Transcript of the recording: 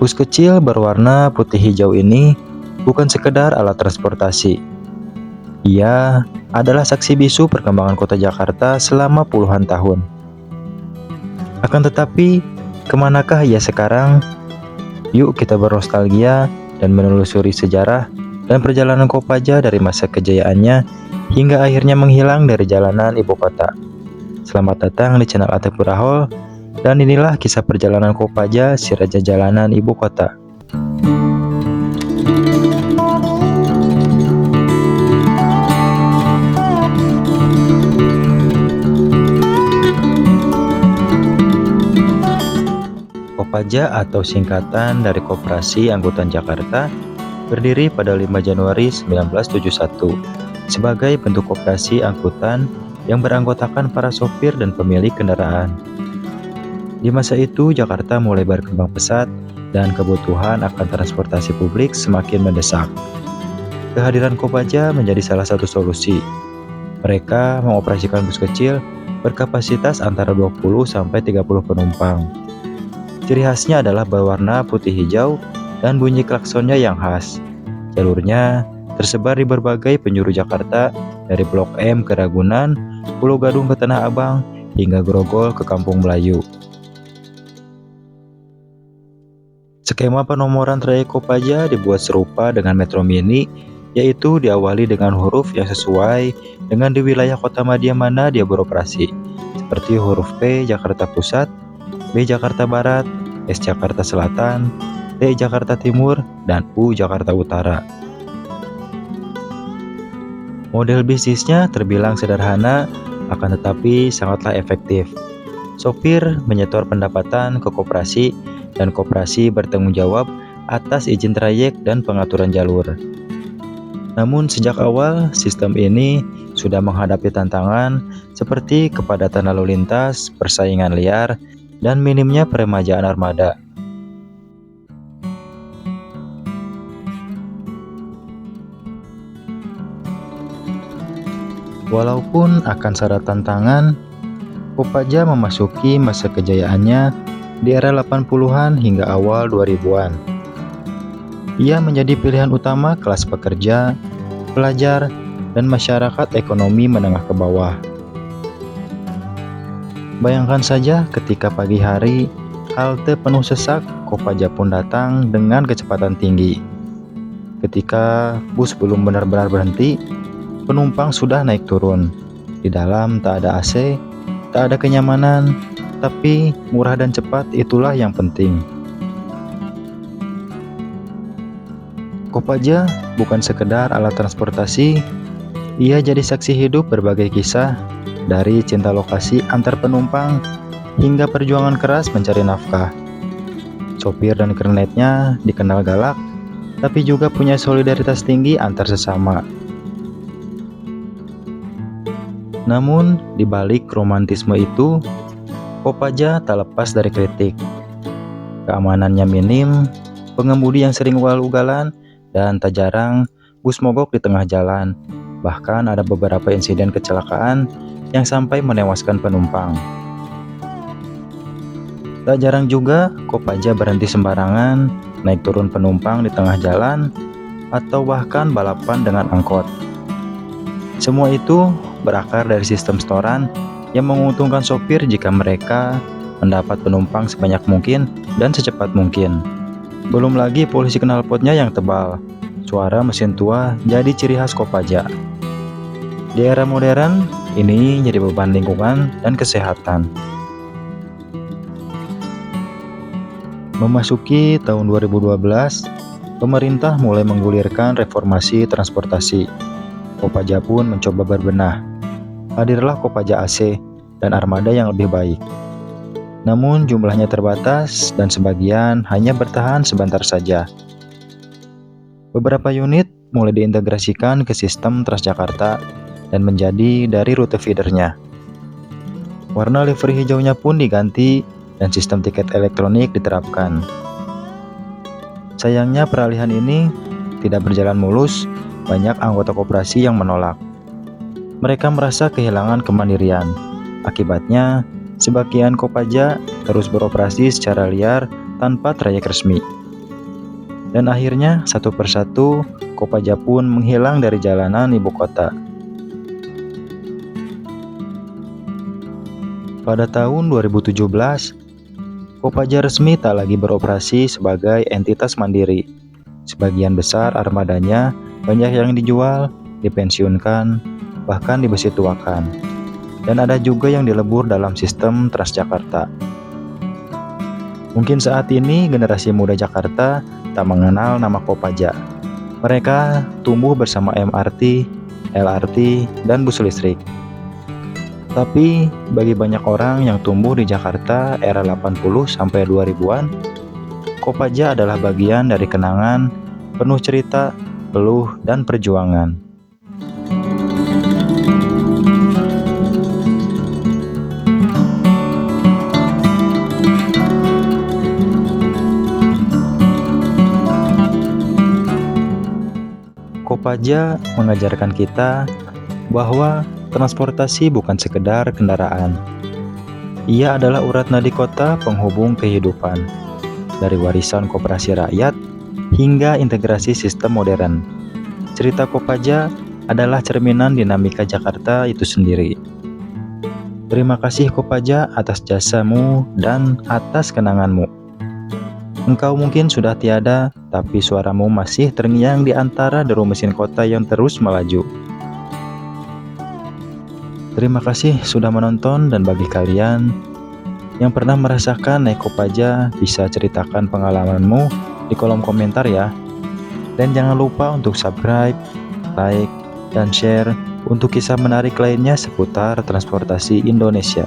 Bus kecil berwarna putih hijau ini bukan sekedar alat transportasi. Ia adalah saksi bisu perkembangan kota Jakarta selama puluhan tahun. Akan tetapi, kemanakah ia sekarang? Yuk kita bernostalgia dan menelusuri sejarah dan perjalanan Kopaja dari masa kejayaannya hingga akhirnya menghilang dari jalanan ibu kota. Selamat datang di channel Atek Purahol, dan inilah kisah perjalanan Kopaja, si raja jalanan ibu kota. Kopaja atau singkatan dari Koperasi Angkutan Jakarta berdiri pada 5 Januari 1971 sebagai bentuk koperasi angkutan yang beranggotakan para sopir dan pemilik kendaraan. Di masa itu, Jakarta mulai berkembang pesat dan kebutuhan akan transportasi publik semakin mendesak. Kehadiran Kopaja menjadi salah satu solusi. Mereka mengoperasikan bus kecil berkapasitas antara 20 sampai 30 penumpang. Ciri khasnya adalah berwarna putih hijau dan bunyi klaksonnya yang khas. Jalurnya tersebar di berbagai penjuru Jakarta, dari Blok M ke Ragunan, Pulau Gadung ke Tanah Abang, hingga Grogol ke Kampung Melayu. Skema penomoran trayek Kopaja dibuat serupa dengan Metro Mini, yaitu diawali dengan huruf yang sesuai dengan di wilayah kota madya mana dia beroperasi, seperti huruf P Jakarta Pusat, B Jakarta Barat, S Jakarta Selatan, T Jakarta Timur, dan U Jakarta Utara. Model bisnisnya terbilang sederhana, akan tetapi sangatlah efektif. Sopir menyetor pendapatan ke koperasi, dan koperasi bertanggung jawab atas izin trayek dan pengaturan jalur. Namun sejak awal, sistem ini sudah menghadapi tantangan seperti kepadatan lalu lintas, persaingan liar, dan minimnya peremajaan armada. Walaupun akan syarat tantangan, Kopaja memasuki masa kejayaannya di era 80-an hingga awal 2000-an. Ia menjadi pilihan utama kelas pekerja, pelajar, dan masyarakat ekonomi menengah ke bawah. Bayangkan saja ketika pagi hari, halte penuh sesak, Kopaja pun datang dengan kecepatan tinggi. Ketika bus belum benar-benar berhenti, penumpang sudah naik turun. Di dalam tak ada AC, tak ada kenyamanan, tapi murah dan cepat itulah yang penting. Kopaja bukan sekedar alat transportasi, ia jadi saksi hidup berbagai kisah, dari cinta lokasi antar penumpang hingga perjuangan keras mencari nafkah. Sopir dan kernetnya dikenal galak, tapi juga punya solidaritas tinggi antar sesama. Namun, di balik romantisme itu, Kopaja tak lepas dari kritik. Keamanannya minim, pengemudi yang sering ugal-ugalan, dan tak jarang bus mogok di tengah jalan. Bahkan ada beberapa insiden kecelakaan yang sampai menewaskan penumpang. Tak jarang juga Kopaja berhenti sembarangan, naik turun penumpang di tengah jalan, atau bahkan balapan dengan angkot. Semua itu berakar dari sistem setoran yang menguntungkan sopir jika mereka mendapat penumpang sebanyak mungkin dan secepat mungkin. Belum lagi polisi knalpotnya yang tebal. Suara mesin tua jadi ciri khas Kopaja. Di era modern, ini jadi beban lingkungan dan kesehatan. Memasuki tahun 2012, pemerintah mulai menggulirkan reformasi transportasi. Kopaja pun mencoba berbenah. Hadirlah Kopaja AC dan armada yang lebih baik. Namun jumlahnya terbatas dan sebagian hanya bertahan sebentar saja. Beberapa unit mulai diintegrasikan ke sistem Transjakarta dan menjadi dari rute feedernya. Warna livery hijaunya pun diganti dan sistem tiket elektronik diterapkan. Sayangnya peralihan ini tidak berjalan mulus, banyak anggota koperasi yang menolak. Mereka merasa kehilangan kemandirian. Akibatnya, sebagian Kopaja terus beroperasi secara liar tanpa trayek resmi. Dan akhirnya satu persatu Kopaja pun menghilang dari jalanan ibu kota. Pada tahun 2017, Kopaja resmi tak lagi beroperasi sebagai entitas mandiri. Sebagian besar armadanya banyak yang dijual, dipensiunkan, bahkan dibesituakan. Dan ada juga yang dilebur dalam sistem Transjakarta. Mungkin saat ini generasi muda Jakarta tak mengenal nama Kopaja. Mereka tumbuh bersama MRT, LRT, dan bus listrik. Tapi bagi banyak orang yang tumbuh di Jakarta era 80 sampai 2000-an, Kopaja adalah bagian dari kenangan penuh cerita, peluh, dan perjuangan. Kopaja mengajarkan kita bahwa transportasi bukan sekedar kendaraan. Ia adalah urat nadi kota penghubung kehidupan, dari warisan koperasi rakyat hingga integrasi sistem modern. Cerita Kopaja adalah cerminan dinamika Jakarta itu sendiri. Terima kasih Kopaja atas jasamu dan atas kenanganmu. Engkau mungkin sudah tiada, tapi suaramu masih terngiang di antara deru mesin kota yang terus melaju. Terima kasih sudah menonton, dan bagi kalian yang pernah merasakan naik Kopaja, bisa ceritakan pengalamanmu di kolom komentar ya. Dan jangan lupa untuk subscribe, like, dan share untuk kisah menarik lainnya seputar transportasi Indonesia.